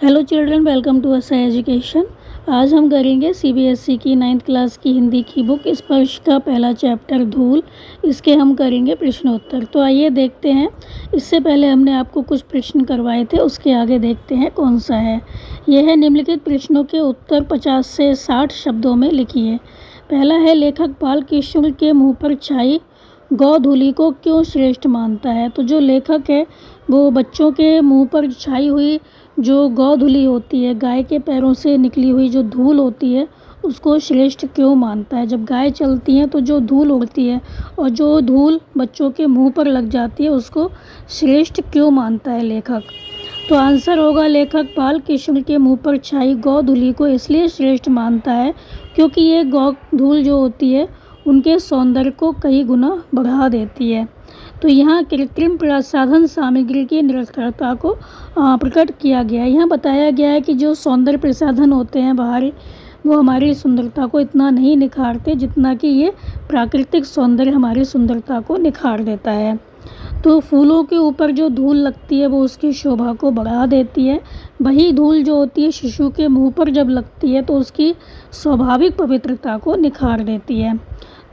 Hello children, welcome to असा education. आज हम करेंगे सीबीएसई की 9th क्लास की हिंदी की बुक स्पर्श का पहला चैप्टर धूल। इसके हम करेंगे प्रश्नोत्तर। तो आइए देखते हैं। इससे पहले हमने आपको कुछ प्रश्न करवाए थे, उसके आगे देखते हैं कौन सा है। यह है निम्नलिखित प्रश्नों के उत्तर 50 से 60 शब्दों में लिखिए। पहला है, लेखक बालकृष्ण के मुँह पर छाई गोधूलि को क्यों श्रेष्ठ मानता है। तो जो लेखक है वो बच्चों के मुंह पर छाई हुई जो गोधूलि होती है, गाय के पैरों से निकली हुई जो धूल होती है, उसको श्रेष्ठ क्यों मानता है। जब गाय चलती हैं तो जो धूल उड़ती है और जो धूल बच्चों के मुंह पर लग जाती है, उसको श्रेष्ठ क्यों मानता है लेखक। तो आंसर होगा, लेखक बालकृष्ण के मुंह पर छाई गोधूलि को इसलिए श्रेष्ठ मानता है क्योंकि ये गौ धूल जो होती है उनके सौंदर्य को कई गुना बढ़ा देती है। तो यहाँ कृत्रिम प्रसाधन सामग्री की निरर्थकता को प्रकट किया गया है। यहाँ बताया गया है कि जो सौंदर्य प्रसाधन होते हैं बाहरी, वो हमारी सुंदरता को इतना नहीं निखारते जितना कि ये प्राकृतिक सौंदर्य हमारी सुंदरता को निखार देता है। तो फूलों के ऊपर जो धूल लगती है वो उसकी शोभा को बढ़ा देती है। वही धूल जो होती है शिशु के मुंह पर जब लगती है तो उसकी स्वाभाविक पवित्रता को निखार देती है।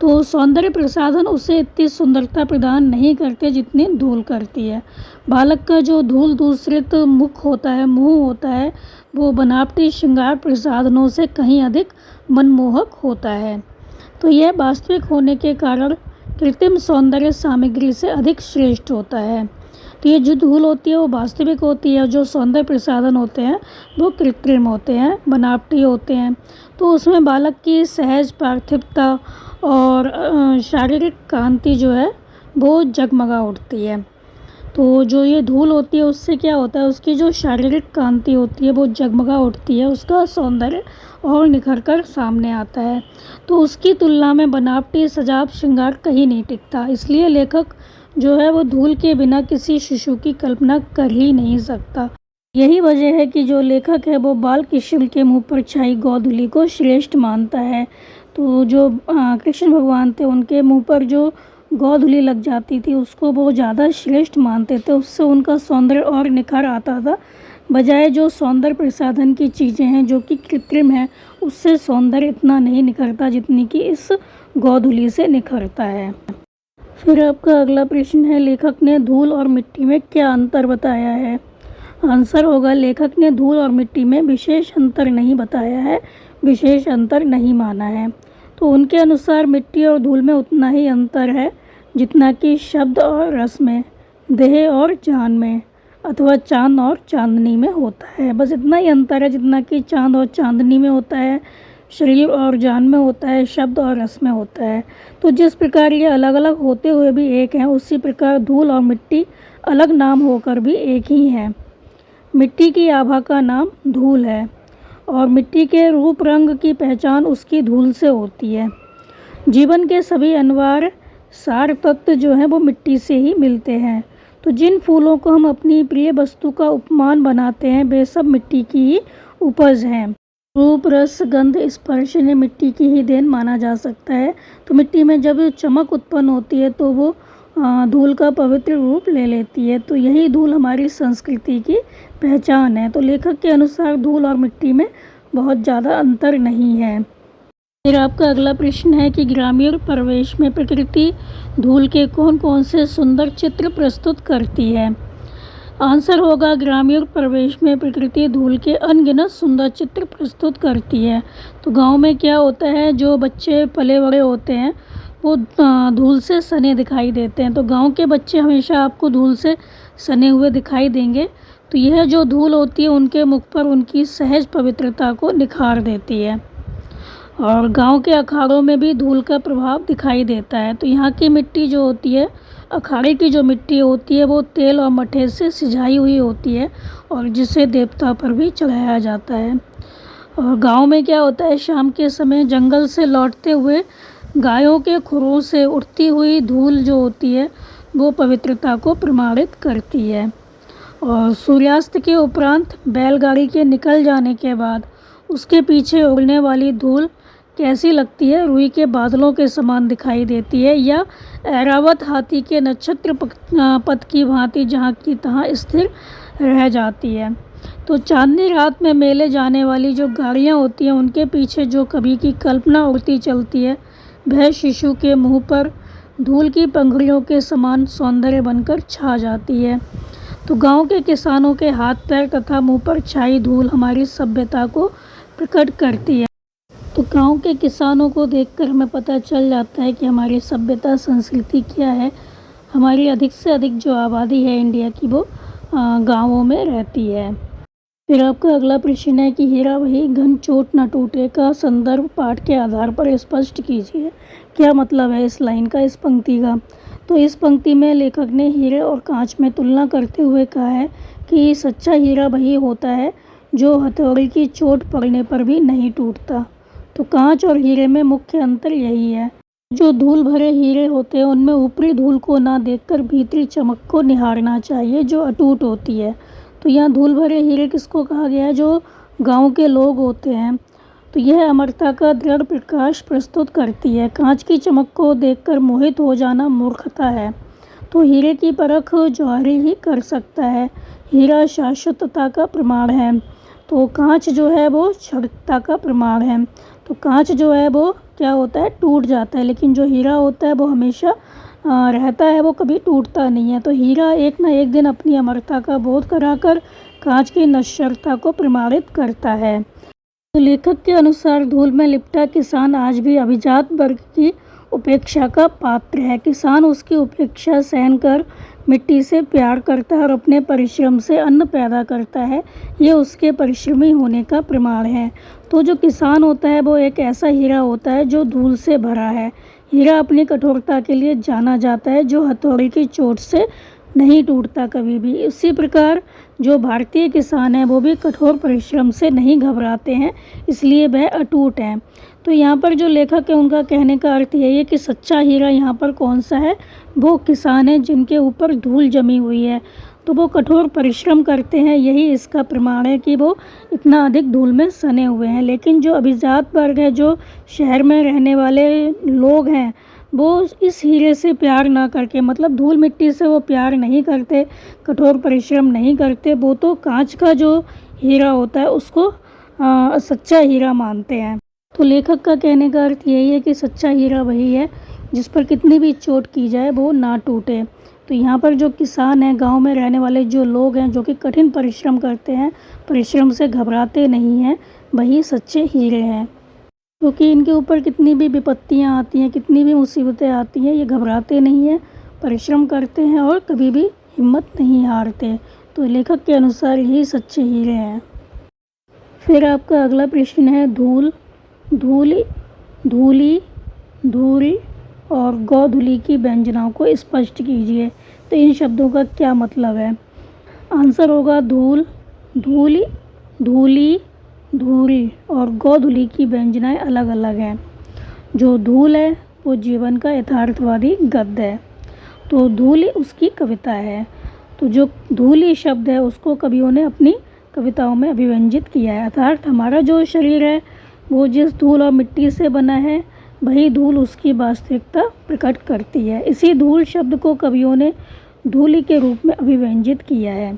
तो सौंदर्य प्रसाधन उसे इतनी सुंदरता प्रदान नहीं करते जितनी धूल करती है। बालक का जो धूल दूषित मुख होता है, मुंह होता है, वो बनावटी श्रृंगार प्रसाधनों से कहीं अधिक मनमोहक होता है। तो यह वास्तविक होने के कारण कृत्रिम सौंदर्य सामग्री से अधिक श्रेष्ठ होता है। तो ये जो धूल होती है वो वास्तविक होती है, जो सौंदर्य प्रसाधन होते हैं वो कृत्रिम होते हैं, बनावटी होते हैं। तो उसमें बालक की सहज पार्थिवता और शारीरिक कांति जो है वो जगमगा उठती है। तो जो ये धूल होती है उससे क्या होता है, उसकी जो शारीरिक कांति होती है वो जगमगा उठती है, उसका सौंदर्य और निखर कर सामने आता है। तो उसकी तुलना में बनावटी सजावट श्रृंगार कहीं नहीं टिकता। इसलिए लेखक जो है वो धूल के बिना किसी शिशु की कल्पना कर ही नहीं सकता। यही वजह है कि जो लेखक है वो बालकृष्ण के मुँह पर छाई गोधूलि को श्रेष्ठ मानता है। तो जो कृष्ण भगवान थे उनके मुँह पर जो गोधूलि लग जाती थी उसको वो ज़्यादा श्रेष्ठ मानते थे, उससे उनका सौंदर्य और निखार आता था। बजाय जो सौंदर्य प्रसाधन की चीज़ें हैं जो कि कृत्रिम है, उससे सौंदर्य इतना नहीं निखरता जितनी कि इस गोधूलि से निखरता है। फिर आपका अगला प्रश्न है, लेखक ने धूल और मिट्टी में क्या अंतर बताया है। आंसर होगा, लेखक ने धूल और मिट्टी में विशेष अंतर नहीं बताया है, विशेष अंतर नहीं माना है। तो उनके अनुसार मिट्टी और धूल में उतना ही अंतर है जितना कि शब्द और रस में, देह और जान में, अथवा चांद और चांदनी में होता है। बस इतना ही अंतर है जितना कि चांद और चांदनी में होता है, शरीर और जान में होता है, शब्द और रस में होता है। तो जिस प्रकार ये अलग अलग होते हुए भी एक हैं, उसी प्रकार धूल और मिट्टी अलग नाम होकर भी एक ही हैं। मिट्टी की आभा का नाम धूल है और मिट्टी के रूप रंग की पहचान उसकी धूल से होती है। जीवन के सभी अनिवार्य सार तत्व जो हैं वो मिट्टी से ही मिलते हैं। तो जिन फूलों को हम अपनी प्रिय वस्तु का उपमान बनाते हैं वे सब मिट्टी की ही उपज हैं। रूप, रस, गंध, स्पर्श ने मिट्टी की ही देन माना जा सकता है। तो मिट्टी में जब चमक उत्पन्न होती है तो वो धूल का पवित्र रूप ले लेती है। तो यही धूल हमारी संस्कृति की पहचान है। तो लेखक के अनुसार धूल और मिट्टी में बहुत ज़्यादा अंतर नहीं है। फिर आपका अगला प्रश्न है कि ग्रामीण परिवेश में प्रकृति धूल के कौन कौन से सुंदर चित्र प्रस्तुत करती है। आंसर होगा, ग्रामीण परिवेश में प्रकृति धूल के अनगिनत सुंदर चित्र प्रस्तुत करती है। तो गांव में क्या होता है, जो बच्चे पले बड़े होते हैं वो धूल से सने दिखाई देते हैं। तो गांव के बच्चे हमेशा आपको धूल से सने हुए दिखाई देंगे। तो यह जो धूल होती है उनके मुख पर उनकी सहज पवित्रता को निखार देती है। और गांव के अखाड़ों में भी धूल का प्रभाव दिखाई देता है। तो यहाँ की मिट्टी जो होती है, अखाड़े की जो मिट्टी होती है वो तेल और मट्ठे से सिंचाई हुई होती है और जिसे देवता पर भी चढ़ाया जाता है। और गांव में क्या होता है, शाम के समय जंगल से लौटते हुए गायों के खुरों से उठती हुई धूल जो होती है वो पवित्रता को प्रमाणित करती है। और सूर्यास्त के उपरांत बैलगाड़ी के निकल जाने के बाद उसके पीछे उड़ने वाली धूल कैसी लगती है, रुई के बादलों के समान दिखाई देती है या ऐरावत हाथी के नक्षत्र पथ की भांति जहाँ की तहाँ स्थिर रह जाती है। तो चांदनी रात में मेले जाने वाली जो गाड़ियाँ होती हैं उनके पीछे जो कवि की कल्पना उड़ती चलती है, वह शिशु के मुँह पर धूल की पंखुड़ियों के समान सौंदर्य बनकर छा जाती है। तो गांव के किसानों के हाथ पैर तथा मुंह पर छाई धूल हमारी सभ्यता को प्रकट करती है। तो गांव के किसानों को देखकर हमें पता चल जाता है कि हमारी सभ्यता संस्कृति क्या है। हमारी अधिक से अधिक जो आबादी है इंडिया की वो गांवों में रहती है। फिर आपका अगला प्रश्न है कि हीरा वही घन चोट न टूटे का संदर्भ पाठ के आधार पर स्पष्ट कीजिए। क्या मतलब है इस लाइन का, इस पंक्ति का। तो इस पंक्ति में लेखक ने हीरे और कांच में तुलना करते हुए कहा है कि सच्चा हीरा वही होता है जो हथौड़ी की चोट पड़ने पर भी नहीं टूटता। तो कांच और हीरे में मुख्य अंतर यही है। जो धूल भरे हीरे होते हैं उनमें ऊपरी धूल को ना देखकर भीतरी चमक को निहारना चाहिए जो अटूट होती है। तो यहाँ धूल भरे हीरे किसको कहा गया है, जो गांव के लोग होते हैं। तो यह अमरता का दृढ़ प्रकाश प्रस्तुत करती है। कांच की चमक को देखकर मोहित हो जाना मूर्खता है। तो हीरे की परख जौहरी ही कर सकता है। हीरा शाश्वतता का प्रमाण है, तो कांच जो है वो क्षणिकता का प्रमाण है। तो कांच जो है वो क्या होता है, टूट जाता है, लेकिन जो हीरा होता है वो हमेशा रहता है, वो कभी टूटता नहीं है। तो हीरा एक ना एक दिन अपनी अमरता का बोध कराकर कांच की नश्वरता को प्रमाणित करता है। तो लेखक के अनुसार धूल में लिपटा किसान आज भी अभिजात वर्ग की उपेक्षा का पात्र है। किसान उसकी उपेक्षा सहन कर मिट्टी से प्यार करता है और अपने परिश्रम से अन्न पैदा करता है। ये उसके परिश्रमी होने का प्रमाण है। तो जो किसान होता है वो एक ऐसा हीरा होता है जो धूल से भरा है। हीरा अपनी कठोरता के लिए जाना जाता है जो हथौड़ी की चोट से नहीं टूटता कभी भी। इसी प्रकार जो भारतीय किसान हैं वो भी कठोर परिश्रम से नहीं घबराते हैं, इसलिए वह अटूट हैं। तो यहाँ पर जो लेखक है उनका कहने का अर्थ यही है कि सच्चा हीरा यहाँ पर कौन सा है, वो किसान है जिनके ऊपर धूल जमी हुई है। तो वो कठोर परिश्रम करते हैं, यही इसका प्रमाण है कि वो इतना अधिक धूल में सने हुए हैं। लेकिन जो अभिजात वर्ग है, जो शहर में रहने वाले लोग हैं, वो इस हीरे से प्यार ना करके, मतलब धूल मिट्टी से वो प्यार नहीं करते, कठोर परिश्रम नहीं करते, वो तो कांच का जो हीरा होता है उसको सच्चा हीरा मानते हैं। तो लेखक का कहने का अर्थ यही है कि सच्चा हीरा वही है जिस पर कितनी भी चोट की जाए वो ना टूटे। तो यहाँ पर जो किसान हैं, गांव में रहने वाले जो लोग हैं, जो कि कठिन परिश्रम करते हैं, परिश्रम से घबराते नहीं हैं, वही सच्चे हीरे हैं। क्योंकि इनके ऊपर कितनी भी विपत्तियाँ आती हैं, कितनी भी मुसीबतें आती हैं, ये घबराते नहीं हैं, परिश्रम करते हैं और कभी भी हिम्मत नहीं हारते। तो लेखक के अनुसार यही सच्चे हीरे हैं। फिर आपका अगला प्रश्न है धूल, धूली, धूली, धूल और गोधूली की व्यंजनाओं को स्पष्ट कीजिए। तो इन शब्दों का क्या मतलब है। आंसर होगा धूल, धूली, धूली, धूल और गोधूली की व्यंजनाएं अलग अलग हैं। जो धूल है वो जीवन का यथार्थवादी गद्य है, तो धूल उसकी कविता है। तो जो धूली शब्द है उसको कवियों ने अपनी कविताओं में अभिव्यंजित किया है। अर्थात हमारा जो शरीर है वो जिस धूल और मिट्टी से बना है, वही धूल उसकी वास्तविकता प्रकट करती है। इसी धूल शब्द को कवियों ने धूली के रूप में अभिव्यंजित किया है।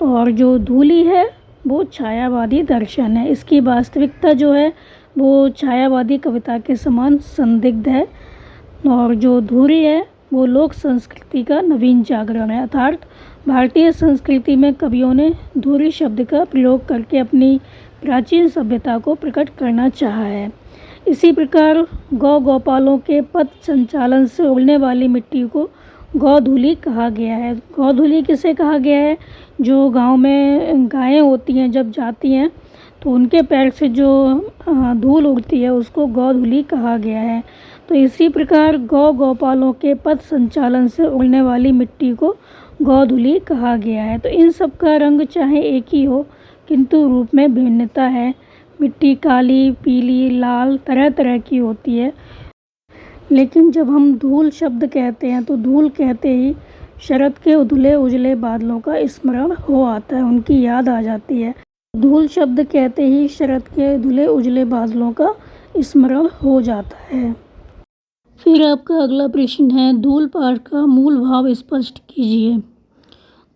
और जो धूली है वो छायावादी दर्शन है। इसकी वास्तविकता जो है वो छायावादी कविता के समान संदिग्ध है। और जो धूली है वो लोक संस्कृति का नवीन जागरण है। अर्थात भारतीय संस्कृति में कवियों ने धूली शब्द का प्रयोग करके अपनी प्राचीन सभ्यता को प्रकट करना चाहा है। इसी प्रकार गौपालों के पथ संचालन से उड़ने वाली मिट्टी को गोधूली कहा गया है। गोधूली किसे कहा गया है, जो गांव में गायें होती हैं जब जाती हैं तो उनके पैर से जो धूल उड़ती है उसको गोधूली कहा गया है। तो इसी प्रकार गौपालों के पथ संचालन से उड़ने वाली मिट्टी को गोधूली कहा गया है। तो इन सब का रंग चाहे एक ही हो किंतु रूप में भिन्नता है। मिट्टी काली, पीली, लाल तरह तरह की होती है। लेकिन जब हम धूल शब्द कहते हैं तो धूल कहते ही शरद के उजले उजले बादलों का स्मरण हो आता है, उनकी याद आ जाती है। धूल शब्द कहते ही शरद के धुले उजले बादलों का स्मरण हो जाता है। फिर आपका अगला प्रश्न है धूल पाठ का मूल भाव स्पष्ट कीजिए।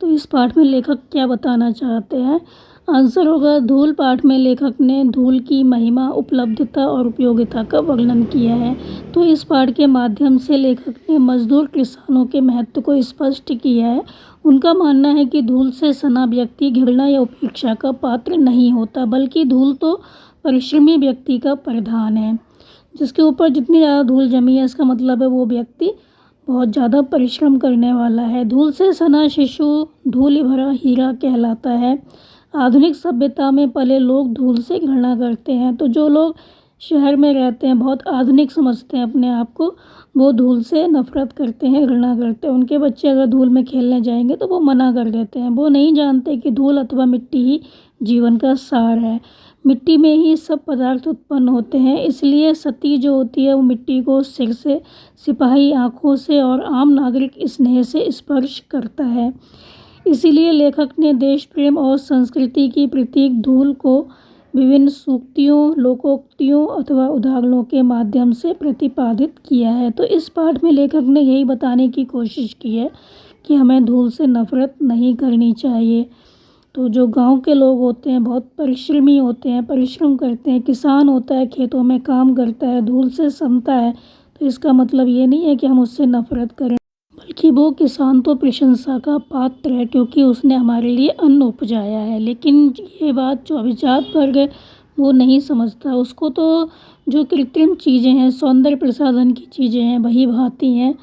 तो इस पाठ में लेखक क्या बताना चाहते हैं, आंसर होगा धूल। पाठ में लेखक ने धूल की महिमा, उपलब्धता और उपयोगिता का वर्णन किया है। तो इस पाठ के माध्यम से लेखक ने मजदूर किसानों के महत्व को स्पष्ट किया है। उनका मानना है कि धूल से सना व्यक्ति घृणा या उपेक्षा का पात्र नहीं होता, बल्कि धूल तो परिश्रमी व्यक्ति का प्रधान है। जिसके ऊपर जितनी ज़्यादा धूल जमी है, इसका मतलब है वो व्यक्ति बहुत ज़्यादा परिश्रम करने वाला है। धूल से सना शिशु धूल भरा हीरा कहलाता है। आधुनिक सभ्यता में पले लोग धूल से घृणा करते हैं। तो जो लोग शहर में रहते हैं, बहुत आधुनिक समझते हैं अपने आप को, वो धूल से नफरत करते हैं, घृणा करते हैं। उनके बच्चे अगर धूल में खेलने जाएंगे तो वो मना कर देते हैं। वो नहीं जानते कि धूल अथवा मिट्टी ही जीवन का सार है। मिट्टी में ही सब पदार्थ उत्पन्न होते हैं। इसलिए सती जो होती है वो मिट्टी को सिर से, सिपाही आँखों से और आम नागरिक स्नेह से स्पर्श करता है। इसीलिए लेखक ने देश प्रेम और संस्कृति की प्रतीक धूल को विभिन्न सूक्तियों, लोकोक्तियों अथवा उदाहरणों के माध्यम से प्रतिपादित किया है। तो इस पाठ में लेखक ने यही बताने की कोशिश की है कि हमें धूल से नफरत नहीं करनी चाहिए। तो जो गांव के लोग होते हैं बहुत परिश्रमी होते हैं, परिश्रम करते हैं। किसान होता है, खेतों में काम करता है, धूल से सनता है। तो इसका मतलब ये नहीं है कि हम उससे नफरत करें, बल्कि वो किसान तो प्रशंसा का पात्र है, क्योंकि उसने हमारे लिए अन्न उपजाया है। लेकिन ये बात जो अभिजात वर्ग है वो नहीं समझता। उसको तो जो कृत्रिम चीज़ें हैं, सौंदर्य प्रसाधन की चीज़ें हैं, वही भाती हैं।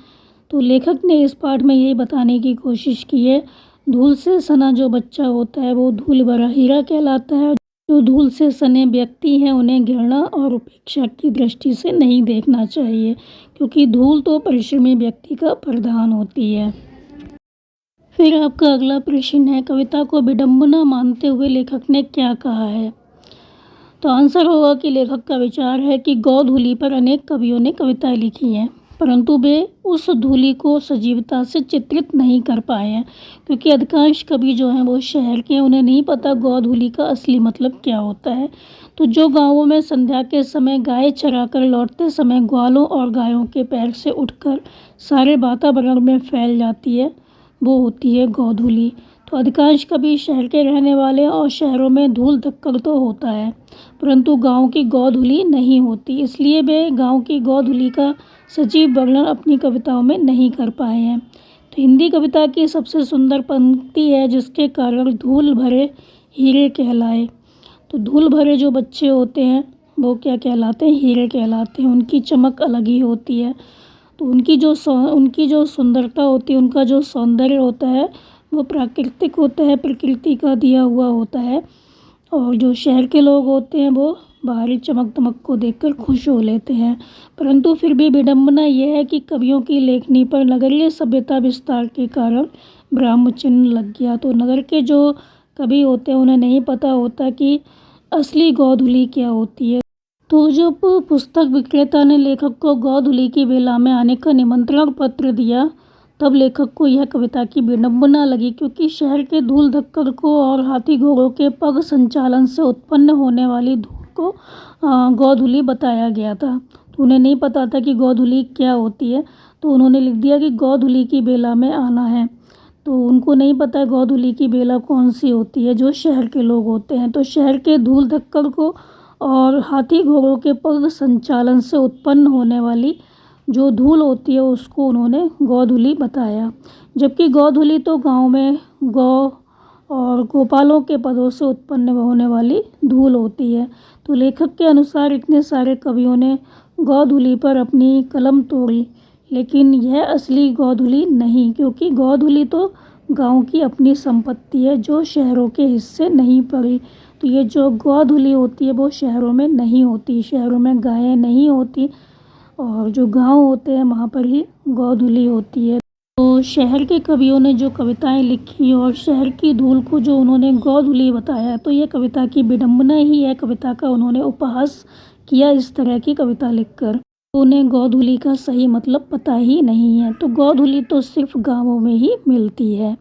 तो लेखक ने इस पाठ में यही बताने की कोशिश की है, धूल से सना जो बच्चा होता है वो धूल भरा हीरा कहलाता है। जो धूल से सने व्यक्ति हैं उन्हें घृणा और उपेक्षा की दृष्टि से नहीं देखना चाहिए, क्योंकि धूल तो परिश्रमी व्यक्ति का प्रधान होती है। फिर आपका अगला प्रश्न है, कविता को विडंबना मानते हुए लेखक ने क्या कहा है। तो आंसर होगा कि लेखक का विचार है कि गौधूली पर अनेक कवियों ने कविताएं लिखी हैं, परंतु वे उस धूली को सजीवता से चित्रित नहीं कर पाए हैं, क्योंकि अधिकांश कवि जो हैं वो शहर के हैं। उन्हें नहीं पता गौधूली का असली मतलब क्या होता है। तो जो गांवों में संध्या के समय गाय चरा कर लौटते समय ग्वालों और गायों के पैर से उठकर सारे वातावरण में फैल जाती है, वो होती है गौधूली। तो अधिकांश कवि शहर के रहने वाले और शहरों में धूल धक्कड़ तो होता है, परंतु गाँव की गौधूली नहीं होती। इसलिए वे गाँव की गौधूली का सजीव वर्णन अपनी कविताओं में नहीं कर पाए हैं। तो हिंदी कविता की सबसे सुंदर पंक्ति है, जिसके कारण धूल भरे हीरे कहलाए। तो धूल भरे जो बच्चे होते हैं वो क्या कहलाते हैं, हीरे कहलाते हैं। उनकी चमक अलग ही होती है। तो उनकी जो सुंदरता होती है, उनका जो सौंदर्य होता है वो प्राकृतिक होता है, प्रकृति का दिया हुआ होता है। और जो शहर के लोग होते हैं वो बाहरी चमक दमक को देखकर खुश हो लेते हैं। परंतु फिर भी विडंबना यह है कि कवियों की लेखनी पर नगरीय सभ्यता विस्तार के कारण ब्राह्म चिन्ह लग गया। तो नगर के जो कवि होते हैं उन्हें नहीं पता होता कि असली गौधूली क्या होती है। तो जब पुस्तक विक्रेता ने लेखक को गौधूली की बेला में आने का निमंत्रण पत्र दिया, तब लेखक को यह कविता की विडंबना लगी, क्योंकि शहर के धूल धक्कड़ को और हाथी घोड़ों के पग संचालन से उत्पन्न होने वाली धूल को गौधूली बताया गया था। तो उन्हें नहीं पता था कि गौधूली क्या होती है, तो उन्होंने लिख दिया कि गौधूली की बेला में आना है। तो उनको नहीं पता गौधूली की बेला कौन सी होती है, जो शहर के लोग होते हैं। तो शहर के धूल धक्कड़ को और हाथी घोड़ों के पग संचालन से उत्पन्न होने वाली जो धूल होती है उसको उन्होंने गौधूली बताया। जबकि गौधूली तो गांव में गौ और गोपालों के पदों से उत्पन्न होने वाली धूल होती है। तो लेखक के अनुसार इतने सारे कवियों ने गौधूली पर अपनी कलम तोड़ी, लेकिन यह असली गौधूली नहीं, क्योंकि गौधूली तो गांव की अपनी संपत्ति है जो शहरों के हिस्से नहीं पड़ी। तो ये जो गौधूली होती है वो शहरों में नहीं होती, शहरों में गायें नहीं होती, और जो गांव होते हैं वहाँ पर ही गौधूली होती है। तो शहर के कवियों ने जो कविताएं लिखी और शहर की धूल को जो उन्होंने गौधूली बताया, तो ये कविता की विडंबना ही है। कविता का उन्होंने उपहास किया इस तरह की कविता लिखकर। तो उन्हें गौधूली का सही मतलब पता ही नहीं है। तो गौधूली तो सिर्फ गाँवों में ही मिलती है।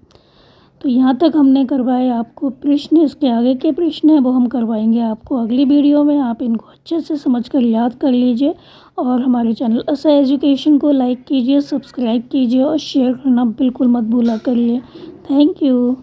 तो यहाँ तक हमने करवाए आपको प्रश्न। इसके आगे के प्रश्न हैं वो हम करवाएंगे आपको अगली वीडियो में। आप इनको अच्छे से समझकर याद कर लीजिए और हमारे चैनल असा एजुकेशन को लाइक कीजिए, सब्सक्राइब कीजिए और शेयर करना बिल्कुल मत भूला करिए। Thank you.